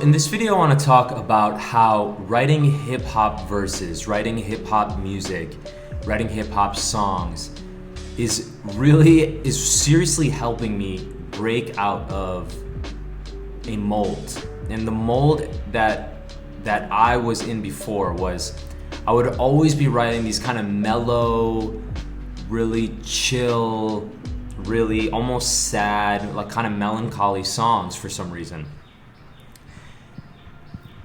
in this video, I want to talk about how writing hip hop verses, writing hip hop music, writing hip hop songs is seriously helping me break out of a mold. And the mold that I was in before was I would always be writing these kind of mellow, really chill, really almost sad, like kind of melancholy songs for some reason.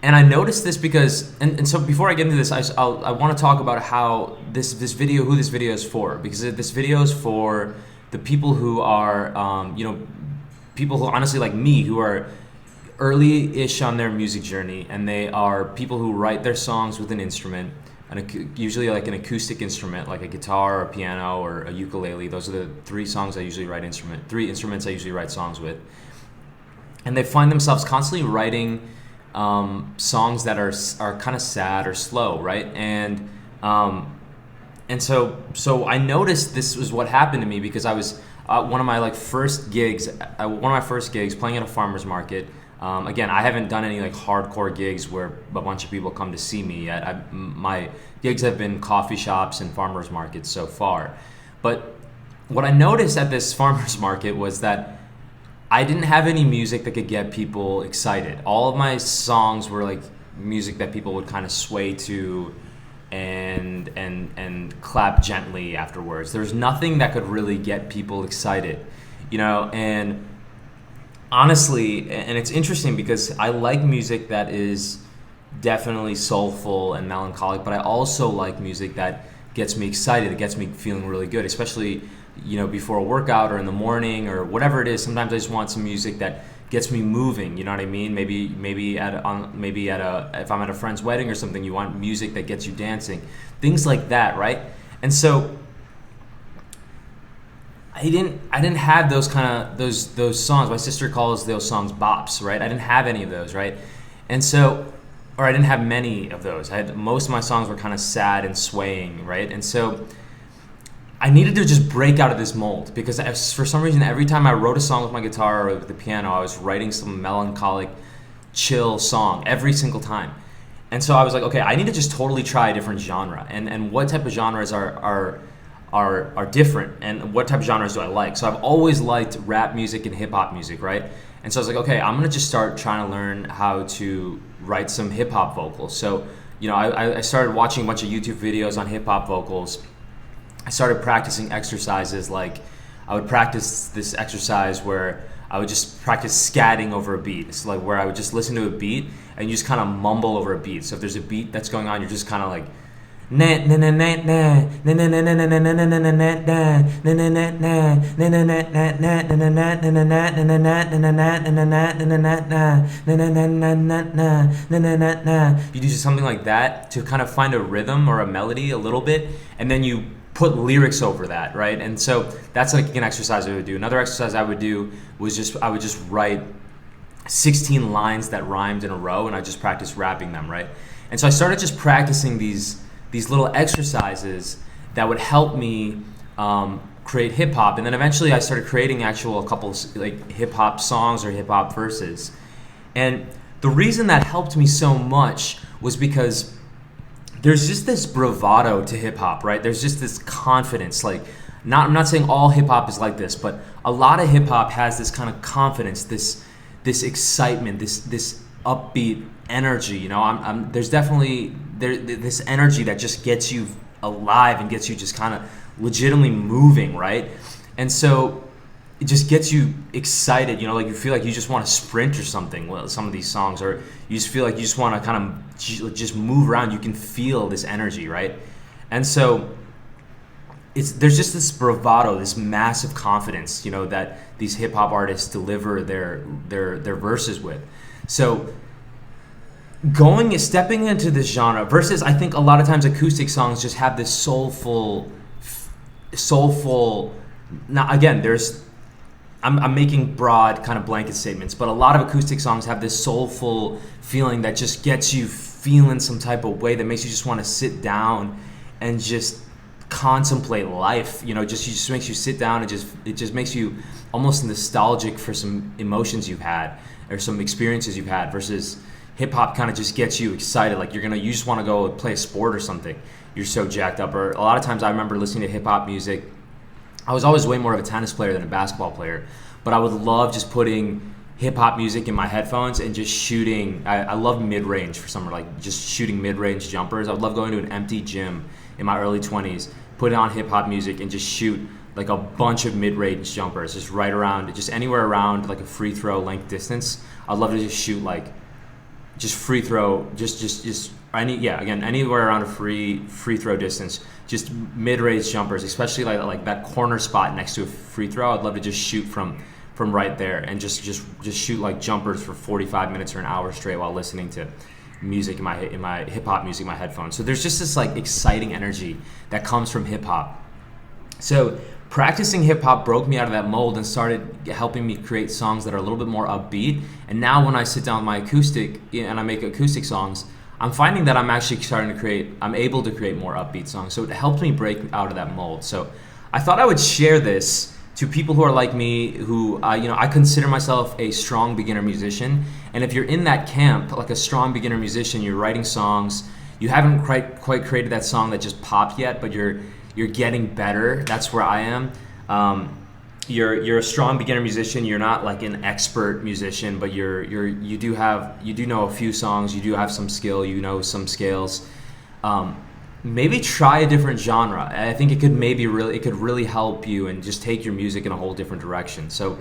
And I noticed this because, and so before I get into this, I want to talk about how who this video is for, because this video is for the people who are, people who honestly like me, who are early-ish on their music journey, and they are people who write their songs with an instrument, usually like an acoustic instrument, like a guitar or a piano or a ukulele. Those are the three instruments I usually write songs with. And they find themselves constantly writing songs that are kind of sad or slow, right? And so I noticed this was what happened to me because I was one of my first gigs playing at a farmer's market. Again, I haven't done any like hardcore gigs where a bunch of people come to see me yet. My gigs have been coffee shops and farmers markets so far. But what I noticed at this farmers market was that I didn't have any music that could get people excited. All of my songs were like music that people would kind of sway to and clap gently afterwards. There was nothing that could really get people excited, and honestly, and it's interesting because I like music that is definitely soulful and melancholic, but I also like music that gets me excited, that gets me feeling really good, especially before a workout or in the morning or whatever it is. Sometimes I just want some music that gets me moving. You know what I mean? Maybe if I'm at a friend's wedding or something, you want music that gets you dancing, things like that, right? And so I didn't have those those songs. My sister calls those songs bops, right? I didn't have any of those, right? And so, or I didn't have many of those. Most of my songs were kind of sad and swaying, right? And so I needed to just break out of this mold because for some reason, every time I wrote a song with my guitar or with the piano, I was writing some melancholic, chill song every single time. And so I was like, okay, I need to just totally try a different genre. And what type of genres are different, and what type of genres do I like? So I've always liked rap music and hip hop music, right? And so I was like, okay, I'm gonna just start trying to learn how to write some hip hop vocals. So, I started watching a bunch of YouTube videos on hip hop vocals. I started practicing exercises, like I would practice this exercise where I would just practice scatting over a beat. It's like where I would just listen to a beat and you just kind of mumble over a beat. So if there's a beat that's going on, you're just kind of like you do something like that to kind of find a rhythm or a melody a little bit, and then you put lyrics over that, right? And so that's like an exercise I would do. Another exercise I would do was I would just write 16 lines that rhymed in a row, and I just practice rapping them, right? And so I started just practicing these little exercises that would help me create hip hop, and then eventually I started creating a couple like hip hop songs or hip hop verses. And the reason that helped me so much was because there's just this bravado to hip hop, right? There's just this confidence. Like, I'm not saying all hip hop is like this, but a lot of hip hop has this kind of confidence, this excitement, this upbeat energy. There's definitely this energy that just gets you alive and gets you just kind of legitimately moving, right? And so it just gets you excited, like you feel like you just want to sprint or something with some of these songs, or you just feel like you just want to kind of just move around. You can feel this energy, right? And so there's just this bravado, this massive confidence, that these hip hop artists deliver their verses with. So stepping into this genre versus, I think a lot of times acoustic songs just have this soulful. Now again, I'm making broad kind of blanket statements, but a lot of acoustic songs have this soulful feeling that just gets you feeling some type of way that makes you just want to sit down and just contemplate life. You know, just makes you sit down and it just makes you almost nostalgic for some emotions you've had or some experiences you've had, versus hip hop kind of just gets you excited. Like you just want to go play a sport or something. You're so jacked up. Or a lot of times I remember listening to hip hop music. I was always way more of a tennis player than a basketball player, but I would love just putting hip hop music in my headphones and just shooting. I love mid-range for summer, like just shooting mid-range jumpers. I would love going to an empty gym in my early 20s, put on hip hop music and just shoot like a bunch of mid-range jumpers, just right around, just anywhere around like a free throw length distance. I'd love to just shoot like just free throw, just anywhere around a free throw distance, just mid-range jumpers, especially like that corner spot next to a free throw. I'd love to just shoot from right there and just shoot like jumpers for 45 minutes or an hour straight while listening to music in my hip hop music in my headphones. So there's just this like exciting energy that comes from hip hop. So practicing hip hop broke me out of that mold and started helping me create songs that are a little bit more upbeat. And now when I sit down with my acoustic and I make acoustic songs, I'm finding that I'm actually I'm able to create more upbeat songs. So it helped me break out of that mold. So I thought I would share this to people who are like me, who I consider myself a strong beginner musician. And if you're in that camp, like a strong beginner musician, you're writing songs, you haven't quite created that song that just popped yet, but you're getting better. That's where I am. You're a strong beginner musician. You're not like an expert musician, but you do know a few songs. You do have some skill. You know some scales. Maybe try a different genre. I think it could really help you and just take your music in a whole different direction. So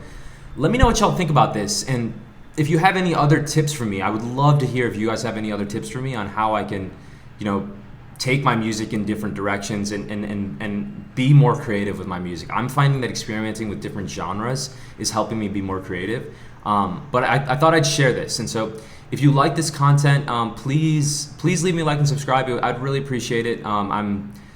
let me know what y'all think about this. And if you have any other tips for me, I would love to hear if you guys have any other tips for me on how I can, take my music in different directions and be more creative with my music. I'm finding that experimenting with different genres is helping me be more creative. But I thought I'd share this. And so if you like this content, please leave me a like and subscribe. I'd really appreciate it.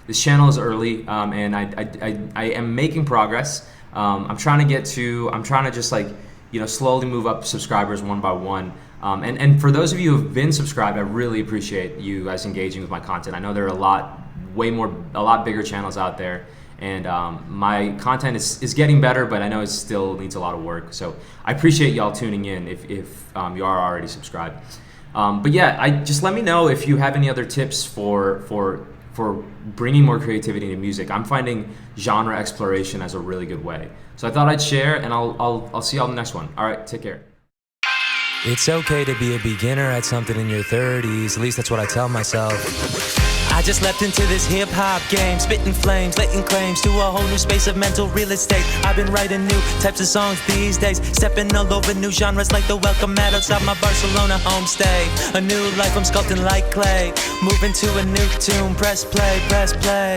This channel is early, and I am making progress. I'm trying to just slowly move up subscribers one by one. And for those of you who have been subscribed, I really appreciate you guys engaging with my content. I know there are a lot bigger channels out there, and my content is getting better, but I know it still needs a lot of work. So I appreciate y'all tuning in if you are already subscribed. But yeah, just let me know if you have any other tips for bringing more creativity into music. I'm finding genre exploration as a really good way. So I thought I'd share, and I'll see y'all in the next one. All right, take care. It's okay to be a beginner at something in your 30s, at least that's what I tell myself. I just leapt into this hip-hop game, spitting flames, laying claims to a whole new space of mental real estate. I've been writing new types of songs these days, stepping all over new genres like the welcome mat outside my Barcelona homestay. A new life I'm sculpting like clay, moving to a new tune, press play, press play.